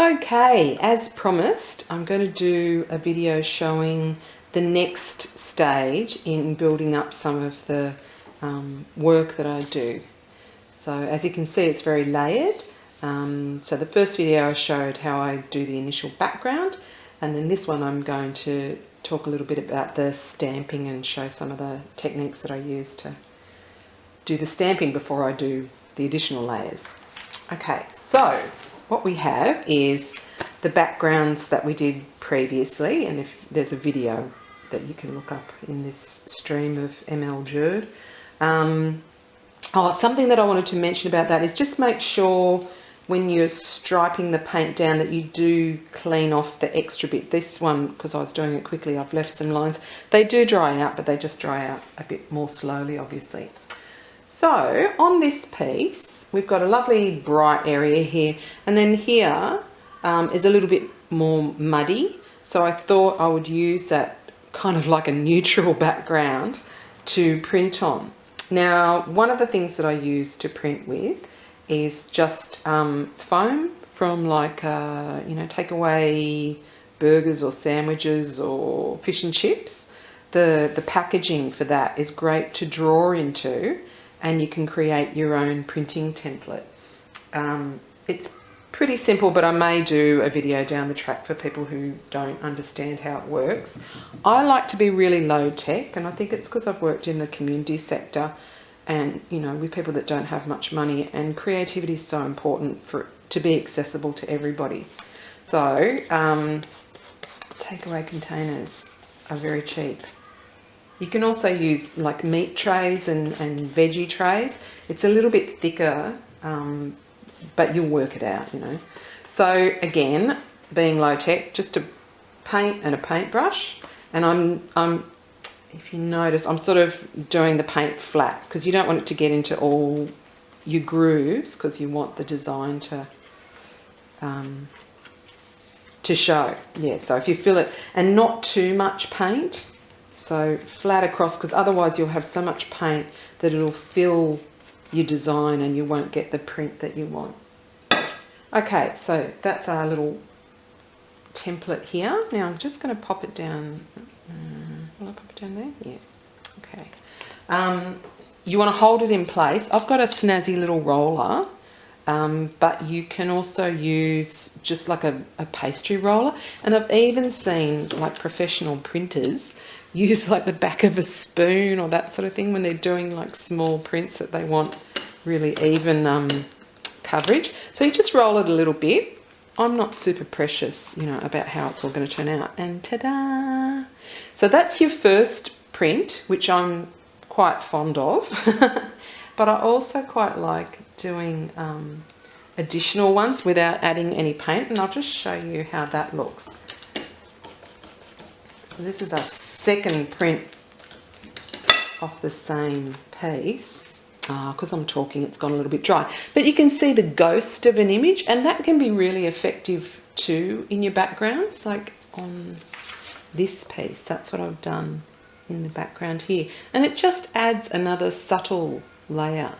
Okay, as promised, I'm going to do a video showing the next stage in building up some of the work that I do. So as you can see, it's very layered. So the first video I showed how I do the initial background, and then this one I'm going to talk a little bit about the stamping and show some of the techniques that I use to do the stamping before I do the additional layers. Okay, so what we have is the backgrounds that we did previously, and if there's a video that you can look up in this stream of ML Jerd. Something that I wanted to mention about that is just make sure when you're striping the paint down that you do clean off the extra bit. This one, because I was doing it quickly, I've left some lines. They do dry out, but they just dry out a bit more slowly, obviously. So on this piece, we've got a lovely bright area here, and then here is a little bit more muddy. So I thought I would use that kind of like a neutral background to print on. Now, one of the things that I use to print with is just foam from like, takeaway burgers or sandwiches or fish and chips. The packaging for that is great to draw into, and you can create your own printing template. It's pretty simple, but I may do a video down the track for people who don't understand how it works. I like to be really low tech, and I think it's because I've worked in the community sector and, with people that don't have much money, and creativity is so important for it to be accessible to everybody. So, takeaway containers are very cheap. You can also use like meat trays and veggie trays. It's a little bit thicker, but you'll work it out, So again, being low tech, just a paint and a paintbrush. And I'm, if you notice, I'm sort of doing the paint flat because you don't want it to get into all your grooves, because you want the design to show. Yeah, so if you fill it, and not too much paint. So flat across, because otherwise you'll have so much paint that it'll fill your design and you won't get the print that you want. Okay, so that's our little template here. Now I'm just going to pop it down. Will I pop it down there? Yeah. Okay. You want to hold it in place. I've got a snazzy little roller, but you can also use just like a pastry roller. And I've even seen like professional printers use like the back of a spoon or that sort of thing when they're doing like small prints that they want really even coverage. So you just roll it a little bit. I'm not super precious, about how it's all going to turn out. And ta-da! So that's your first print, which I'm quite fond of. But I also quite like doing additional ones without adding any paint. And I'll just show you how that looks. So this is our second print off the same piece. Because I'm talking, it's gone a little bit dry. But you can see the ghost of an image, and that can be really effective too in your backgrounds, like on this piece. That's what I've done in the background here. And it just adds another subtle layer.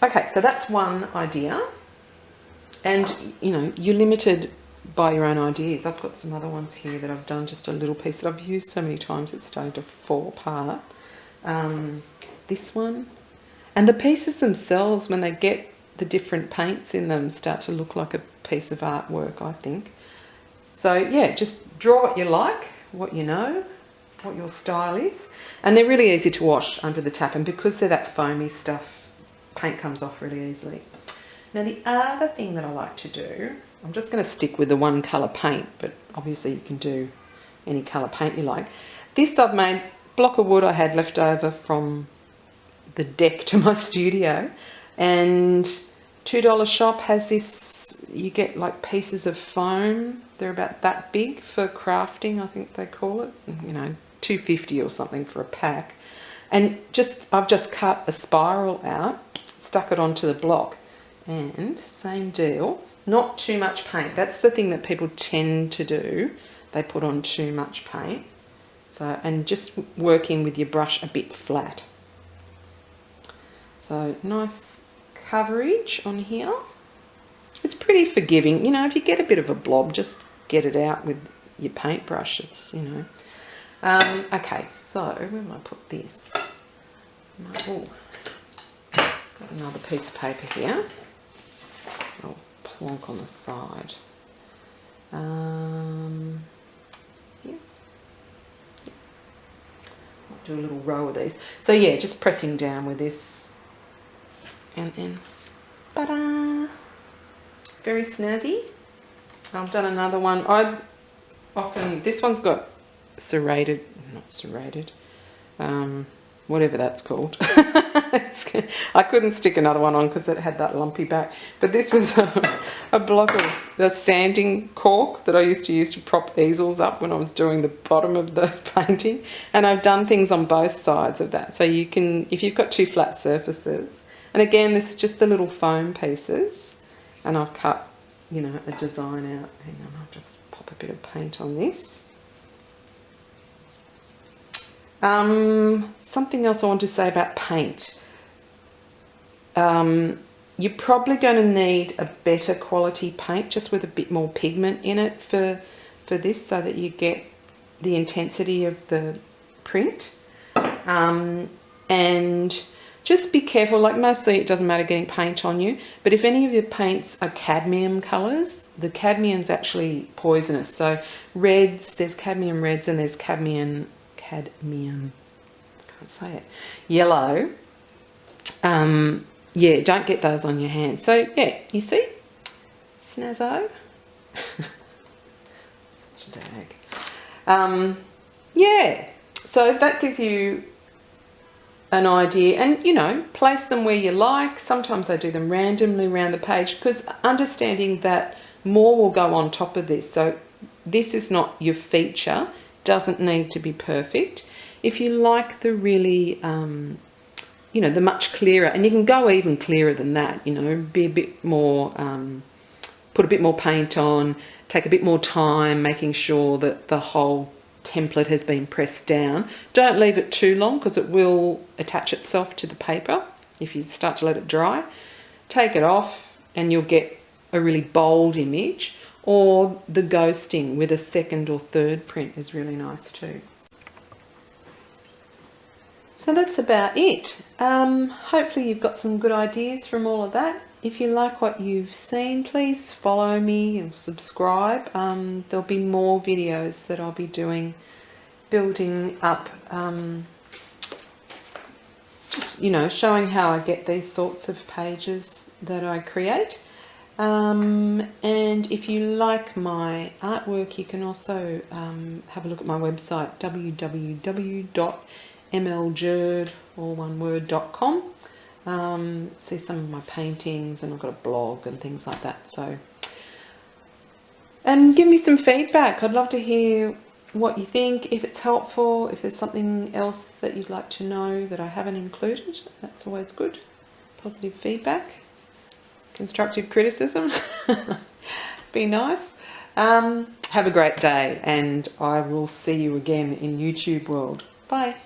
Okay, so that's one idea. And, you're limited by your own ideas. I've got some other ones here that I've done just a little piece that I've used so many times it's starting to fall apart. This one, and the pieces themselves, when they get the different paints in them, start to look like a piece of artwork, I think. So yeah, just draw what you like, what you know, what your style is, and they're really easy to wash under the tap, and because they're that foamy stuff, paint comes off really easily. Now the other thing that I like to do, I'm just going to stick with the one colour paint, but obviously you can do any colour paint you like. This I've made, block of wood I had left over from the deck to my studio, and $2 shop has this, you get like pieces of foam, they're about that big for crafting, I think they call it, $2.50 or something for a pack. And I've just cut a spiral out, stuck it onto the block, and same deal, not too much paint. That's the thing that people tend to do, they put on too much paint. So, and just working with your brush a bit flat. So nice coverage on here. It's pretty forgiving. You know, if you get a bit of a blob, just get it out with your paintbrush. It's, you know. Okay, so where will I put this? Oh, got another piece of paper here. I'll plonk on the side. Yeah. I'll do a little row of these. So yeah, just pressing down with this, and then, ta-da! Very snazzy. I've done another one. This one's got serrated, not serrated, whatever that's called. I couldn't stick another one on because it had that lumpy back. But this was a block of the sanding cork that I used to use to prop easels up when I was doing the bottom of the painting. And I've done things on both sides of that. So you can, if you've got two flat surfaces, and again, this is just the little foam pieces, and I've cut, you know, a design out. Hang on, I'll just pop a bit of paint on this. Something else I want to say about paint. You're probably going to need a better quality paint, just with a bit more pigment in it for this, so that you get the intensity of the print. And just be careful, like mostly it doesn't matter getting paint on you, but if any of your paints are cadmium colours, the cadmium's actually poisonous. So reds, there's cadmium reds and there's cadmium, I can't say it, yellow. Yeah, don't get those on your hands. So yeah, you see, snazzo. Such a dag. Yeah, so that gives you an idea, and you know, place them where you like. Sometimes I do them randomly around the page, because understanding that more will go on top of this. So this is not your feature, doesn't need to be perfect. If you like the really, you know, the much clearer, and you can go even clearer than that, you know, be a bit more, put a bit more paint on, take a bit more time making sure that the whole template has been pressed down. Don't leave it too long, because it will attach itself to the paper if you start to let it dry. Take it off and you'll get a really bold image, or the ghosting with a second or third print is really nice too. So that's about it. Hopefully you've got some good ideas from all of that. If you like what you've seen, please follow me and subscribe. There'll be more videos that I'll be doing, building up, just, you know, showing how I get these sorts of pages that I create. And if you like my artwork, you can also have a look at my website, www.mljerd.com. See some of my paintings, and I've got a blog and things like that. So, and give me some feedback. I'd love to hear what you think, if it's helpful, if there's something else that you'd like to know that I haven't included. That's always good. Positive feedback, constructive criticism. Be nice. Have a great day, and I will see you again in YouTube world. Bye.